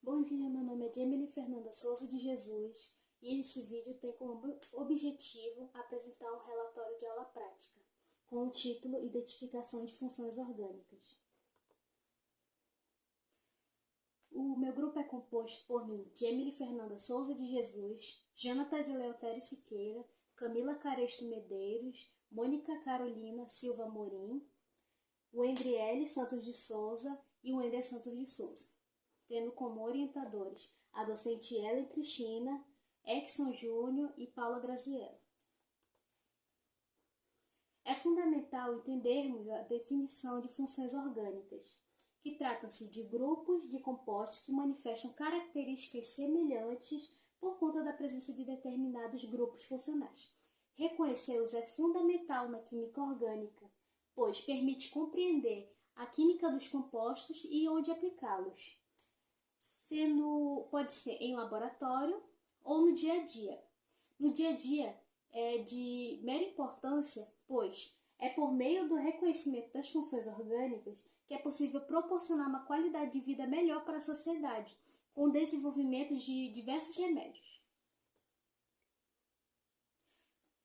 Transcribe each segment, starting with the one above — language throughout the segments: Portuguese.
Bom dia, meu nome é Jamily Fernanda Souza de Jesus e esse vídeo tem como objetivo apresentar um relatório de aula prática com o título Identificação de funções orgânicas. O meu grupo é composto por mim, Jamily Fernanda Souza de Jesus, Jonatas Eleutério Siqueira, Camila Caresto Medeiros, Mônica Carolina Silva Morim, Wendriele Santos de Souza e Wender Santos de Souza, tendo como orientadores a docente Ellen Cristina, Exson Júnior e Paula Graziella. É fundamental entendermos a definição de funções orgânicas, que tratam-se de grupos de compostos que manifestam características semelhantes por conta da presença de determinados grupos funcionais. Reconhecê-los é fundamental na química orgânica, pois permite compreender a química dos compostos e onde aplicá-los. Pode ser em laboratório ou no dia a dia. No dia a dia é de mera importância, pois é por meio do reconhecimento das funções orgânicas que é possível proporcionar uma qualidade de vida melhor para a sociedade, com o desenvolvimento de diversos remédios.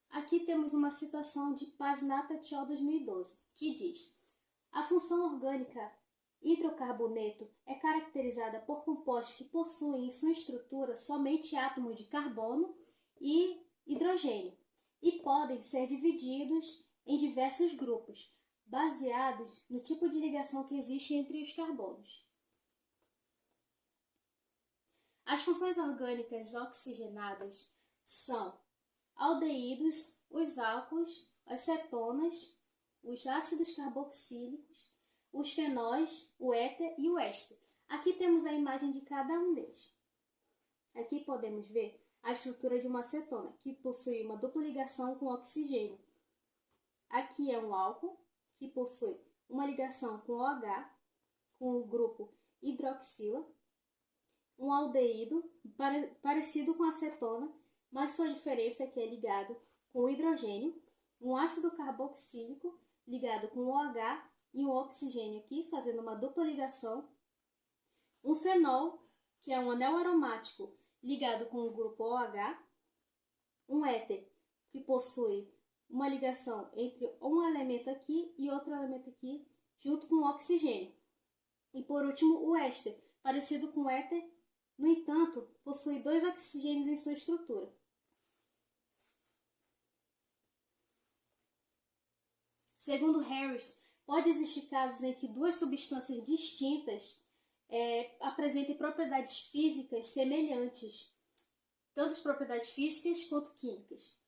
Aqui temos uma citação de Paz-Nata et al. 2012, que diz: a função orgânica hidrocarboneto é caracterizada por compostos que possuem em sua estrutura somente átomos de carbono e hidrogênio e podem ser divididos em diversos grupos, baseados no tipo de ligação que existe entre os carbonos. As funções orgânicas oxigenadas são aldeídos, os álcools, as cetonas, os ácidos carboxílicos, os fenóis, o éter e o éster. Aqui temos a imagem de cada um deles. Aqui podemos ver a estrutura de uma cetona, que possui uma dupla ligação com oxigênio. Aqui é um álcool, que possui uma ligação com OH, com o grupo hidroxila. Um aldeído, parecido com a cetona, mas sua diferença é que é ligado com o hidrogênio. Um ácido carboxílico, ligado com o OH, e um oxigênio aqui, fazendo uma dupla ligação. Um fenol, que é um anel aromático ligado com o grupo OH. Um éter, que possui uma ligação entre um elemento aqui e outro elemento aqui, junto com o oxigênio. E por último, o éster, parecido com o éter, no entanto, possui dois oxigênios em sua estrutura. Segundo Harris, pode existir casos em que duas substâncias distintas apresentem propriedades físicas semelhantes, tanto as propriedades físicas quanto químicas.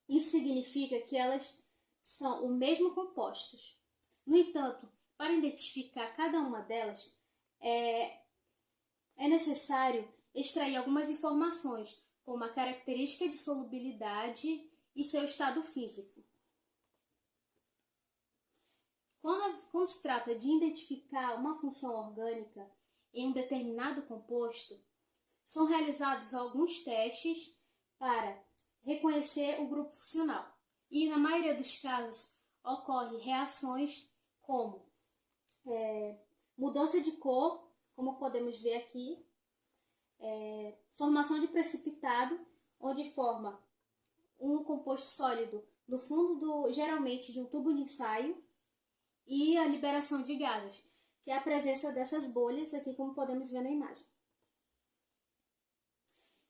Isso significa que elas são o mesmo compostos. No entanto, para identificar cada uma delas, é necessário extrair algumas informações, como a característica de solubilidade e seu estado físico. Quando se trata de identificar uma função orgânica em um determinado composto, são realizados alguns testes para reconhecer o grupo funcional. E na maioria dos casos ocorrem reações como mudança de cor, como podemos ver aqui, formação de precipitado, onde forma um composto sólido no fundo geralmente de um tubo de ensaio, e a liberação de gases, que é a presença dessas bolhas aqui, como podemos ver na imagem.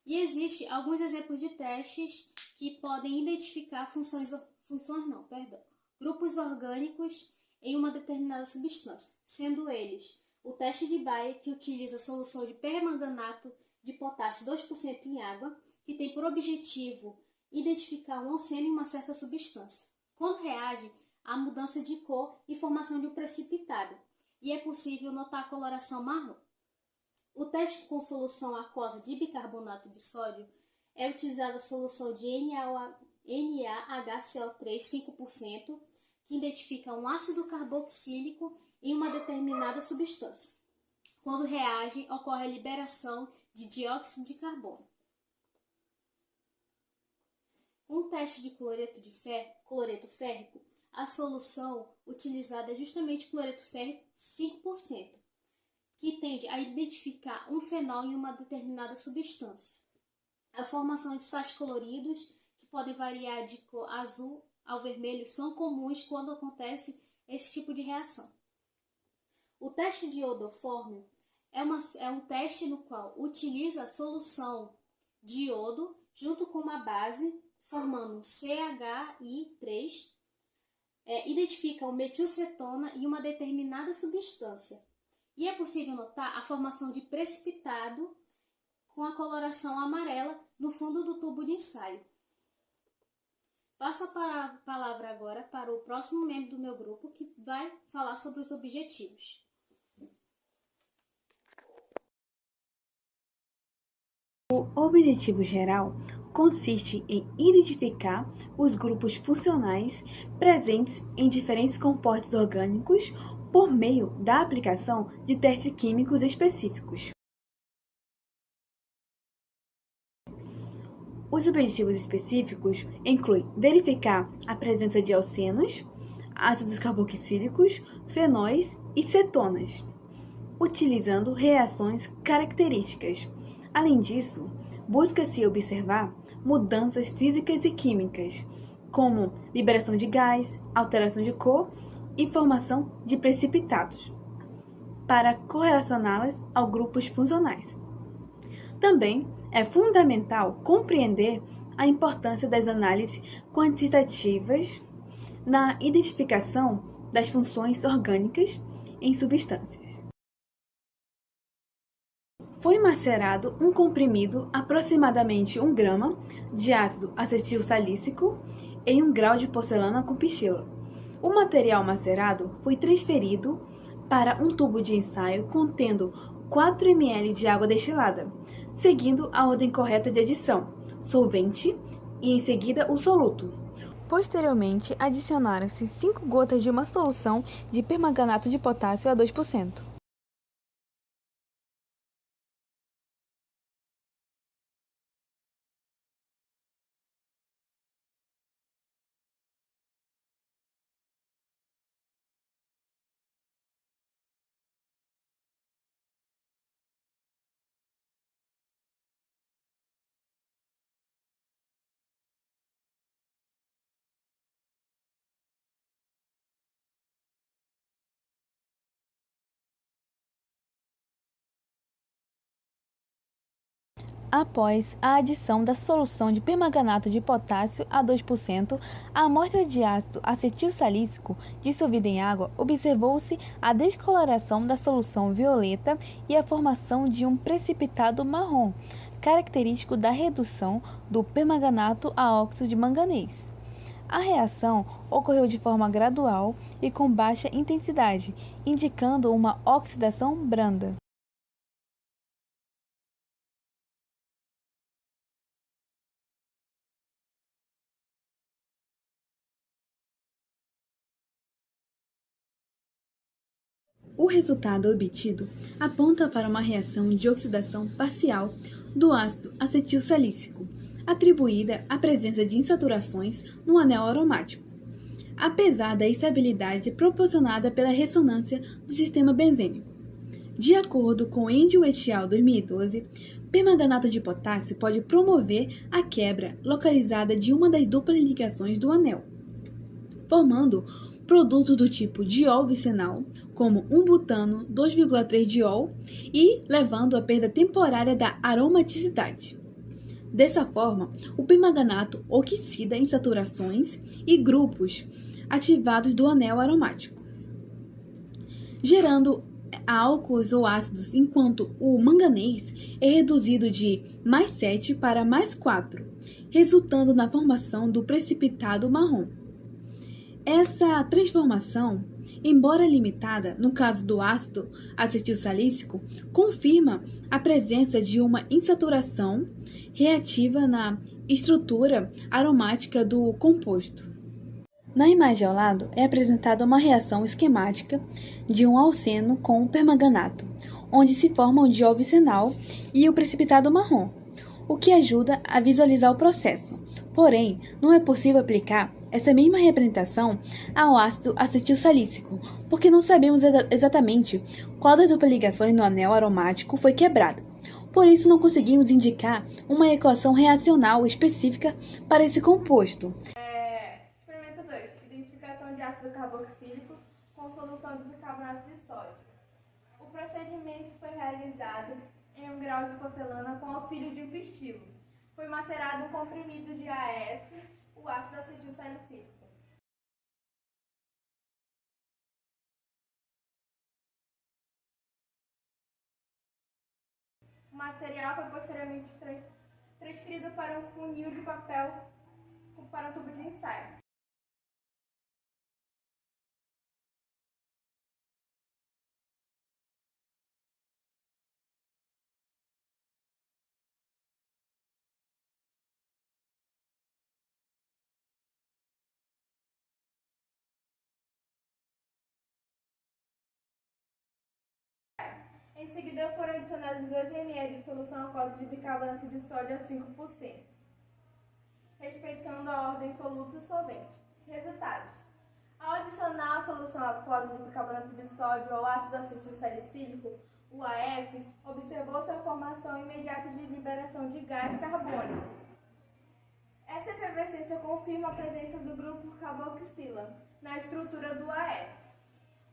E existem alguns exemplos de testes que podem identificar grupos orgânicos em uma determinada substância, sendo eles o teste de Bayer, que utiliza a solução de permanganato de potássio 2% em água, que tem por objetivo identificar um oxênio em uma certa substância. Quando reage, há mudança de cor e formação de um precipitado, e é possível notar a coloração marrom. O teste com solução aquosa de bicarbonato de sódio é utilizada a solução de NaHCO3 5%, que identifica um ácido carboxílico em uma determinada substância. Quando reagem, ocorre a liberação de dióxido de carbono. Com o teste de cloreto férrico, a solução utilizada é justamente cloreto férrico 5%. que tende a identificar um fenol em uma determinada substância. A formação de sais coloridos, que podem variar de cor azul ao vermelho, são comuns quando acontece esse tipo de reação. O teste de iodoformio é um teste no qual utiliza a solução de iodo junto com uma base, formando CHI3, identifica o metilcetona e uma determinada substância. E é possível notar a formação de precipitado com a coloração amarela no fundo do tubo de ensaio. Passo a palavra agora para o próximo membro do meu grupo, que vai falar sobre os objetivos. O objetivo geral consiste em identificar os grupos funcionais presentes em diferentes compostos orgânicos por meio da aplicação de testes químicos específicos. Os objetivos específicos incluem verificar a presença de alcenos, ácidos carboxílicos, fenóis e cetonas, utilizando reações características. Além disso, busca-se observar mudanças físicas e químicas, como liberação de gás, alteração de cor e formação de precipitados, para correlacioná-las a grupos funcionais. Também é fundamental compreender a importância das análises quantitativas na identificação das funções orgânicas em substâncias. Foi macerado um comprimido aproximadamente 1 grama de ácido acetil salícico em 1 grau de porcelana com pichila. O material macerado foi transferido para um tubo de ensaio contendo 4 ml de água destilada, seguindo a ordem correta de adição, solvente e em seguida o soluto. Posteriormente, adicionaram-se 5 gotas de uma solução de permanganato de potássio a 2%. Após a adição da solução de permanganato de potássio a 2%, à amostra de ácido acetil salícico dissolvida em água, observou-se a descoloração da solução violeta e a formação de um precipitado marrom, característico da redução do permanganato a óxido de manganês. A reação ocorreu de forma gradual e com baixa intensidade, indicando uma oxidação branda. O resultado obtido aponta para uma reação de oxidação parcial do ácido acetil salícico, atribuída à presença de insaturações no anel aromático, apesar da estabilidade proporcionada pela ressonância do sistema benzênico. De acordo com Endio et al. 2012, permanganato de potássio pode promover a quebra localizada de uma das duplas ligações do anel, formando produtos do tipo diol-vicenal, como 1-butano 2,3-diol, e levando à perda temporária da aromaticidade. Dessa forma, o permanganato oxida em saturações e grupos ativados do anel aromático, gerando álcools ou ácidos, enquanto o manganês é reduzido de +7 para +4, resultando na formação do precipitado marrom. Essa transformação, embora limitada no caso do ácido acetilsalícico, confirma a presença de uma insaturação reativa na estrutura aromática do composto. Na imagem ao lado é apresentada uma reação esquemática de um alceno com o permanganato, onde se forma o diol vicenal e o precipitado marrom, o que ajuda a visualizar o processo. Porém, não é possível aplicar essa mesma representação ao ácido acetilsalícico, porque não sabemos exatamente qual das duplas ligações no anel aromático foi quebrada. Por isso, não conseguimos indicar uma equação reacional específica para esse composto. Experimento 2. Identificação de ácido carboxílico com solução de bicarbonato de sódio. O procedimento foi realizado em 1 grau de porcelana com auxílio de um pistilo. Foi macerado um comprimido de AS, o ácido acetilsalicílico. O material foi posteriormente transferido para um funil de papel para um tubo de ensaio. Em seguida, foram adicionados 2 ml de solução aquosa de bicarbonato de sódio a 5%, respeitando a ordem soluto-solvente. Resultados: ao adicionar a solução aquosa de bicarbonato de sódio ao ácido acetilsalicílico, o AS, observou-se a formação imediata de liberação de gás carbônico. Essa efervescência confirma a presença do grupo carboxila na estrutura do AS,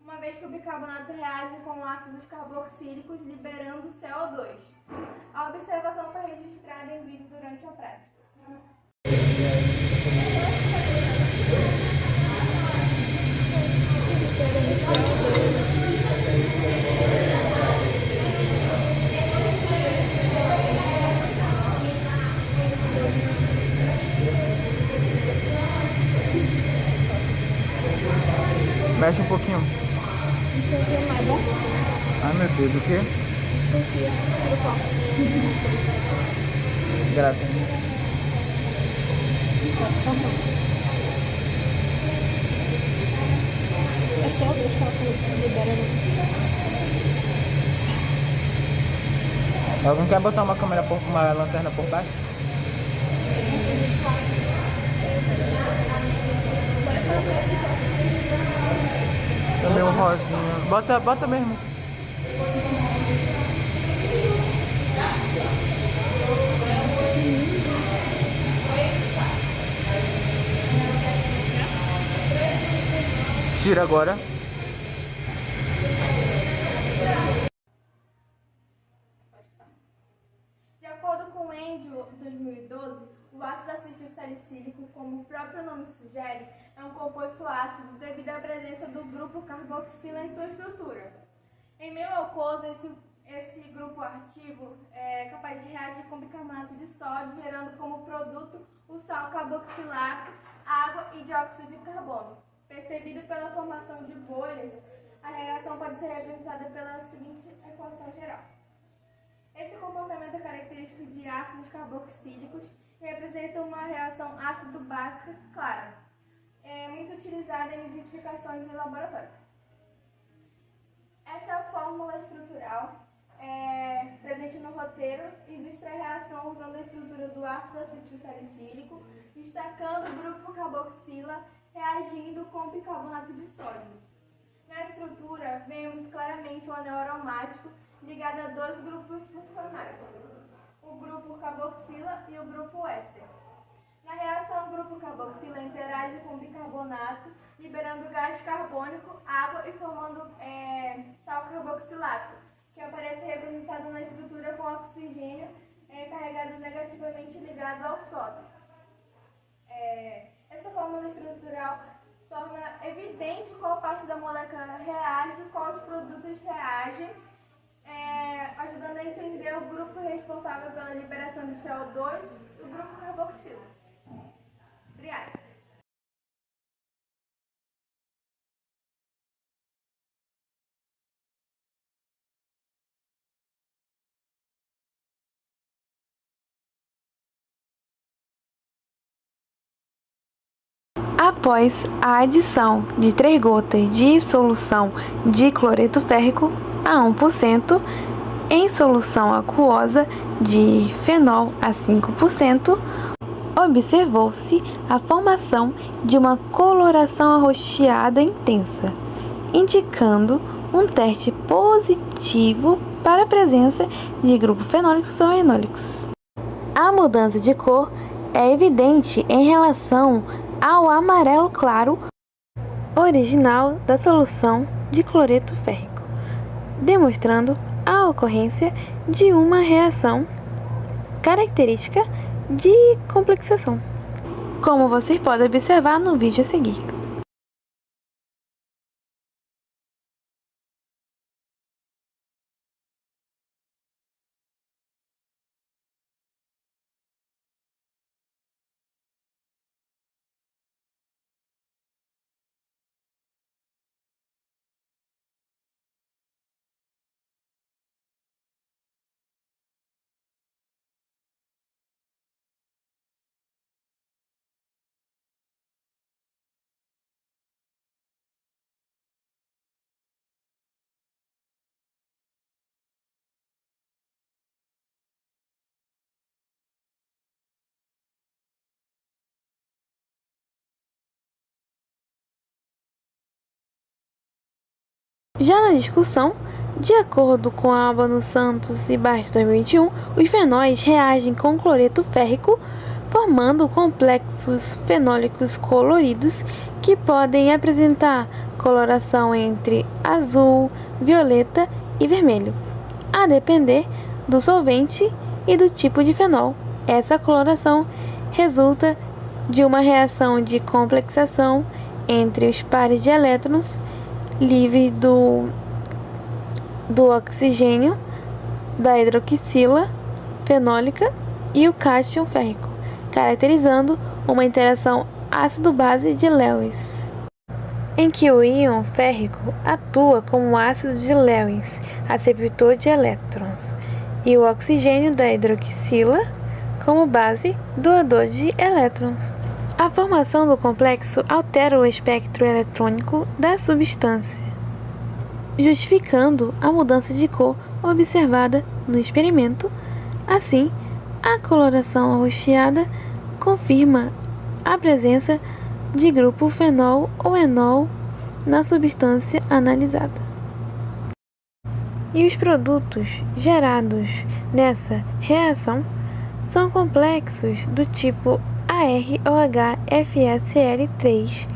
uma vez que o bicarbonato reage com ácidos carboxílicos liberando CO2. A observação foi registrada em vídeo durante a prática. Mexe um pouquinho. Ai meu Deus, o quê? Grata. É CO2 que ela libera. Alguém quer botar uma lanterna por baixo? Também um rosinha. Bota mesmo. Tira agora. De acordo com o Endio 2012, o ácido acetilsalicílico, como o próprio nome sugere, é um composto ácido devido à presença do grupo carboxila em sua estrutura. Em meio ao aquoso, esse grupo ativo é capaz de reagir com bicarbonato de sódio, gerando como produto o sal carboxilato, água e dióxido de carbono. Percebido pela formação de bolhas, a reação pode ser representada pela seguinte equação geral. Esse comportamento é característico de ácidos carboxílicos e representa uma reação ácido-básica clara, muito utilizada em identificações em laboratório. Essa é a fórmula estrutural presente no roteiro e ilustra a reação usando a estrutura do ácido acetilsalicílico, destacando o grupo carboxila reagindo com bicarbonato de sódio. Na estrutura, vemos claramente o anel aromático ligado a 2 grupos funcionais, o grupo carboxila e o grupo éster. Na reação, o grupo carboxila interage com bicarbonato, liberando gás carbônico, água e formando sal carboxilato, que aparece representado na estrutura com oxigênio carregado negativamente ligado ao sódio. Essa fórmula estrutural torna evidente qual parte da molécula reage, quais produtos reagem, ajudando a entender o grupo responsável pela liberação de CO2 e o grupo carboxila. Obrigada. Após a adição de 3 gotas de solução de cloreto férrico a 1%, em solução aquosa de fenol a 5%, observou-se a formação de uma coloração arroxeada intensa, indicando um teste positivo para a presença de grupos fenólicos ou enólicos. A mudança de cor é evidente em relação ao amarelo claro original da solução de cloreto férrico, demonstrando a ocorrência de uma reação característica de complexação, como você pode observar no vídeo a seguir. Já na discussão, de acordo com Albano Santos e Barthes 2021, os fenóis reagem com cloreto férrico, formando complexos fenólicos coloridos que podem apresentar coloração entre azul, violeta e vermelho, a depender do solvente e do tipo de fenol. Essa coloração resulta de uma reação de complexação entre os pares de elétrons livre do oxigênio, da hidroxila fenólica e o cátion férrico, caracterizando uma interação ácido-base de Lewis, em que o íon férrico atua como ácido de Lewis, aceptor de elétrons, e o oxigênio da hidroxila como base doador de elétrons. A formação do complexo altera o espectro eletrônico da substância, justificando a mudança de cor observada no experimento. Assim, a coloração arroxeada confirma a presença de grupo fenol ou enol na substância analisada. E os produtos gerados nessa reação são complexos do tipo ArOHFeCl3,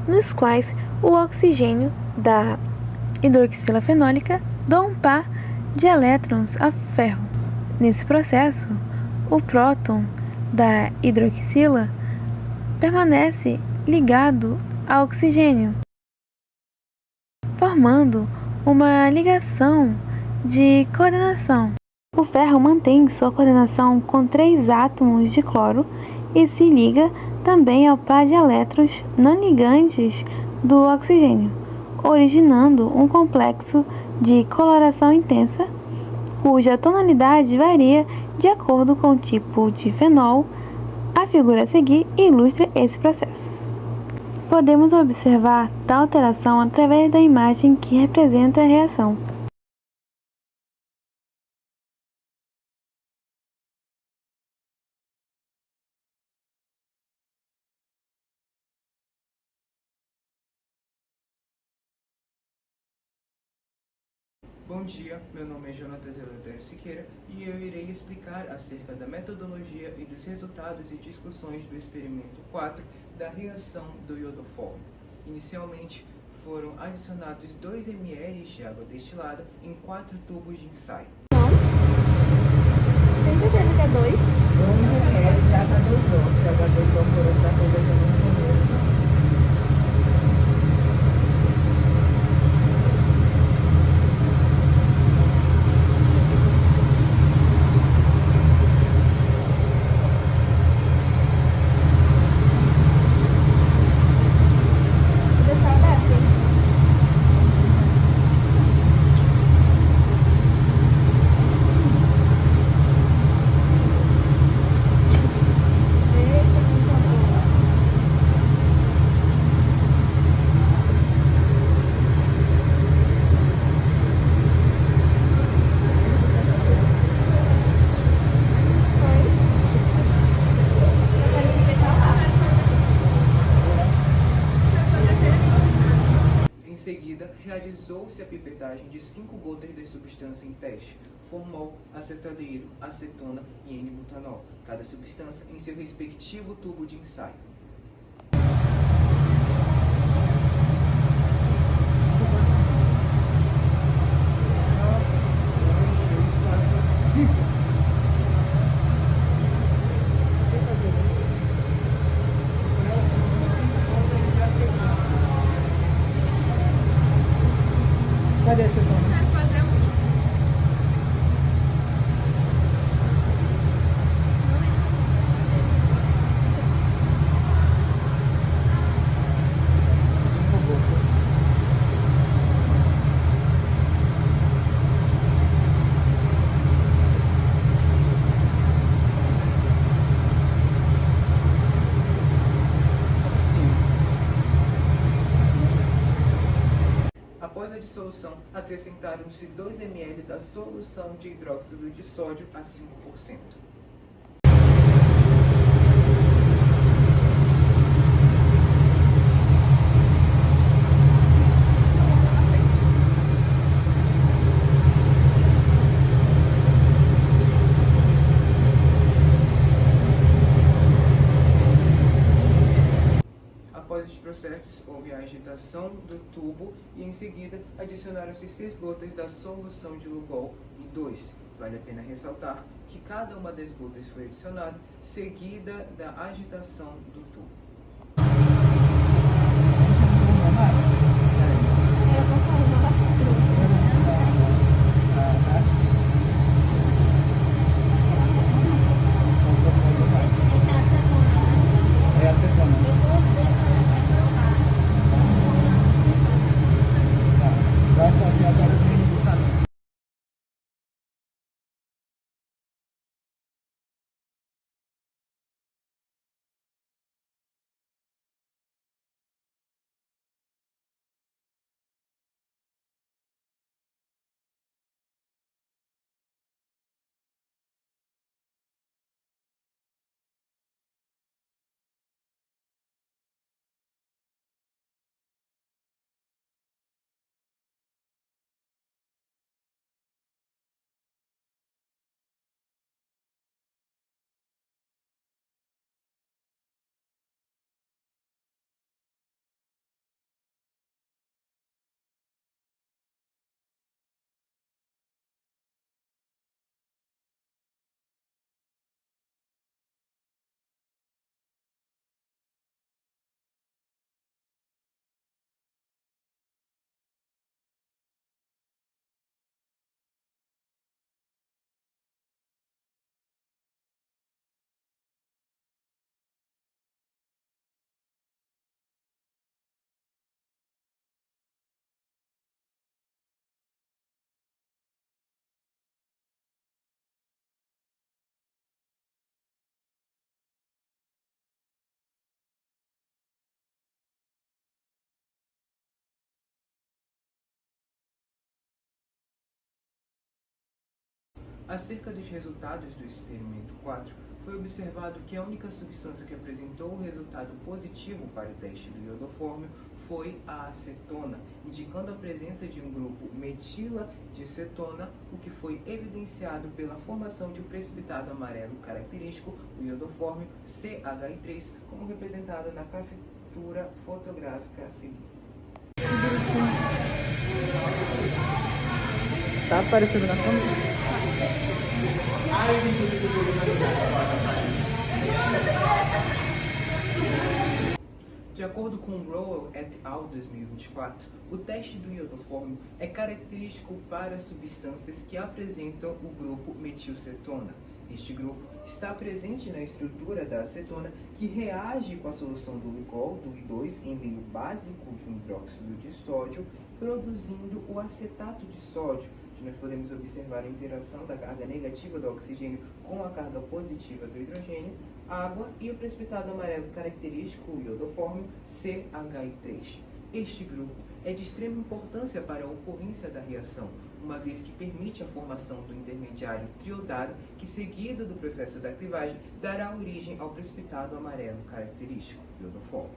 nos quais o oxigênio da hidroxila fenólica dá um par de elétrons a ferro. Nesse processo, o próton da hidroxila permanece ligado ao oxigênio, formando uma ligação de coordenação. O ferro mantém sua coordenação com 3 átomos de cloro e se liga também ao par de elétrons não ligantes do oxigênio, originando um complexo de coloração intensa, cuja tonalidade varia de acordo com o tipo de fenol. A figura a seguir ilustra esse processo. Podemos observar tal alteração através da imagem que representa a reação. Bom dia, meu nome é Jonatas Eleutério Siqueira e eu irei explicar acerca da metodologia e dos resultados e discussões do experimento 4 da reação do iodoforme. Inicialmente, foram adicionados 2 ml de água destilada em 4 tubos de ensaio. Tem certeza que é 2? 1 ml de H2O, que H2O por outra coisa que eu não conheço. realizou-se a pipetagem de 5 gotas da substância em teste, formol, acetaldeído, acetona e N-butanol, cada substância em seu respectivo tubo de ensaio. Cadê esse nome? Após a dissolução, acrescentaram-se 2 ml da solução de hidróxido de sódio a 5%. Após os processos, houve a agitação do tubo e, em seguida, adicionaram-se 6 gotas da solução de Lugol e 2. Vale a pena ressaltar que cada uma das gotas foi adicionada seguida da agitação do tubo. É acetona. Vai fazer agora o N-butanol. Acerca dos resultados do experimento 4, foi observado que a única substância que apresentou o resultado positivo para o teste do iodofórmio foi a acetona, indicando a presença de um grupo metila de cetona, o que foi evidenciado pela formação de um precipitado amarelo característico, o iodofórmio CHI3, como representado na captura fotográfica a seguir. Tá aparecendo na câmera? De acordo com Rowell et al. 2024, o teste do iodofórmio é característico para substâncias que apresentam o grupo metilcetona. Este grupo está presente na estrutura da acetona, que reage com a solução do Lugol, do I2, em meio básico de um hidróxido de sódio, produzindo o acetato de sódio, onde nós podemos observar a interação da carga negativa do oxigênio com a carga positiva do hidrogênio, água e o precipitado amarelo característico, o iodofórmio CHI3. Este grupo é de extrema importância para a ocorrência da reação, uma vez que permite a formação do intermediário triodado, que, seguido do processo da clivagem, dará origem ao precipitado amarelo característico, iodofórmio.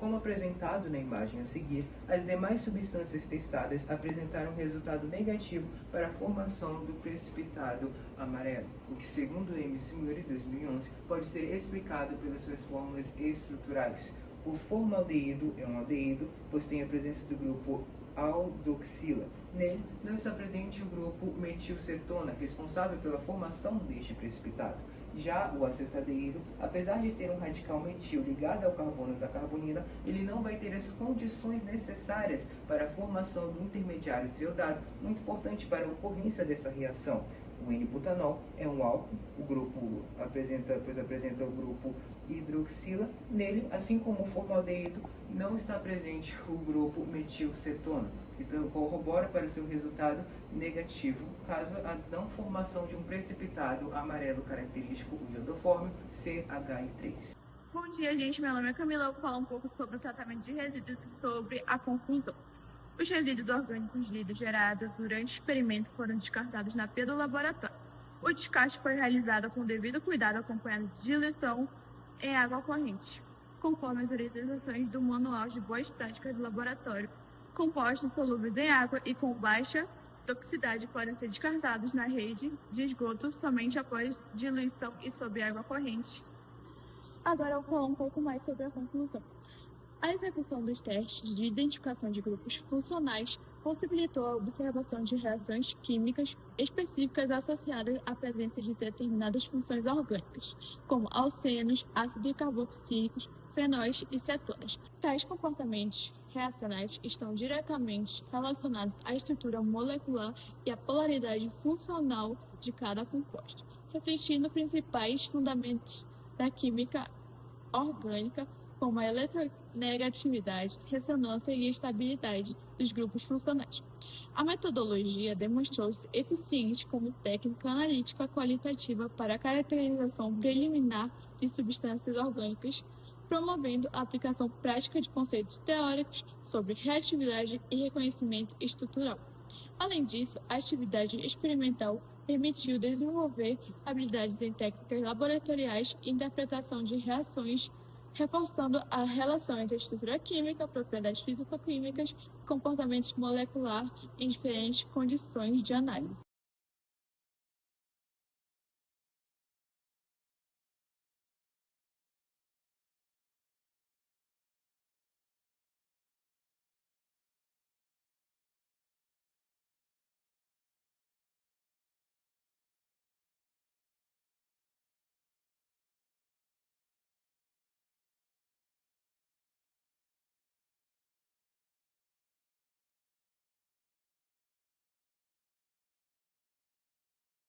Como apresentado na imagem a seguir, as demais substâncias testadas apresentaram resultado negativo para a formação do precipitado amarelo, o que, segundo M. Simuri, 2011, pode ser explicado pelas suas fórmulas estruturais. O formaldeído é um aldeído, pois tem a presença do grupo aldoxila. Nele não está presente o grupo metilcetona, responsável pela formação deste precipitado. Já o acetaldeído, apesar de ter um radical metil ligado ao carbono da carbonila, ele não vai ter as condições necessárias para a formação do intermediário triodado, muito importante para a ocorrência dessa reação. O N-butanol é um álcool, o grupo apresenta o grupo hidroxila. Nele, assim como o formaldeído, não está presente o grupo metilcetona, então corrobora para o seu resultado negativo, caso a não formação de um precipitado amarelo característico, o iodoformio CHI3. Bom dia, gente. Meu nome é Camila. Eu vou falar um pouco sobre o tratamento de resíduos e sobre a conclusão. Os resíduos orgânicos lidos gerados durante o experimento foram descartados na pia do laboratório. O descarte foi realizado com devido cuidado, acompanhado de diluição em água corrente, conforme as orientações do Manual de Boas Práticas do Laboratório. Compostos solúveis em água e com baixa toxicidade podem ser descartados na rede de esgoto somente após diluição e sob água corrente. Agora eu vou falar um pouco mais sobre a conclusão. A execução dos testes de identificação de grupos funcionais possibilitou a observação de reações químicas específicas associadas à presença de determinadas funções orgânicas, como alcenos, ácidos carboxílicos, fenóis e cetonas. Tais comportamentos reacionais estão diretamente relacionados à estrutura molecular e à polaridade funcional de cada composto, refletindo principais fundamentos da química orgânica, como a eletronegatividade, ressonância e estabilidade dos grupos funcionais. A metodologia demonstrou-se eficiente como técnica analítica qualitativa para a caracterização preliminar de substâncias orgânicas, promovendo a aplicação prática de conceitos teóricos sobre reatividade e reconhecimento estrutural. Além disso, a atividade experimental permitiu desenvolver habilidades em técnicas laboratoriais e interpretação de reações, reforçando a relação entre a estrutura química, propriedades físico-químicas e comportamentos moleculares em diferentes condições de análise.